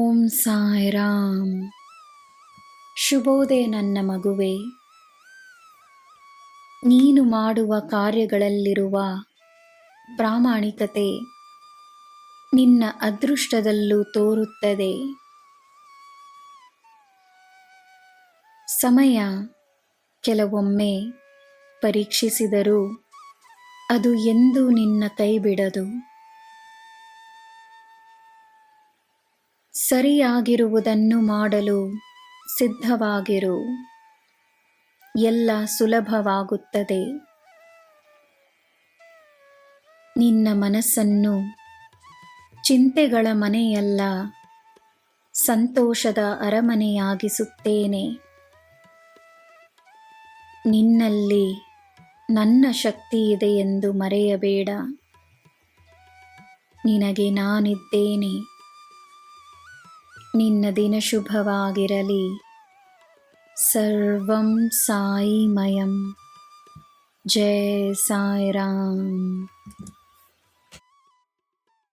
ಓಂ ಸಾಯಿರಾಮ್. ಶುಭೋದಯ ನನ್ನ ಮಗುವೆ. ನೀನು ಮಾಡುವ ಕಾರ್ಯಗಳಲ್ಲಿರುವ ಪ್ರಾಮಾಣಿಕತೆ ನಿನ್ನ ಅದೃಷ್ಟದಲ್ಲೂ ತೋರುತ್ತದೆ. ಸಮಯ ಕೆಲವೊಮ್ಮೆ ಪರೀಕ್ಷಿಸಿದರೂ ಅದು ಎಂದೂ ನಿನ್ನ ಕೈ ಬಿಡದು. ಸರಿಯಾಗಿರುವುದನ್ನು ಮಾಡಲು ಸಿದ್ಧವಾಗಿರು. ಎಲ್ಲ ಸುಲಭವಾಗುತ್ತದೆ. ನಿನ್ನ ಮನಸ್ಸನ್ನು ಚಿಂತೆಗಳ ಮನೆಯಲ್ಲ, ಸಂತೋಷದ ಅರಮನೆಯಾಗಿಸುತ್ತೇನೆ. ನಿನ್ನಲ್ಲಿ ನನ್ನ ಶಕ್ತಿ ಇದೆ ಎಂದು ಮರೆಯಬೇಡ. ನಿನಗೆ ನಾನಿದ್ದೇನೆ. ನಿನ್ನ ದಿನ ಶುಭವಾಗಿರಲಿ. ಸರ್ವಂ ಸಾಯಿಮಯಂ. ಜೈ ಸಾಯಿರಾಮ್.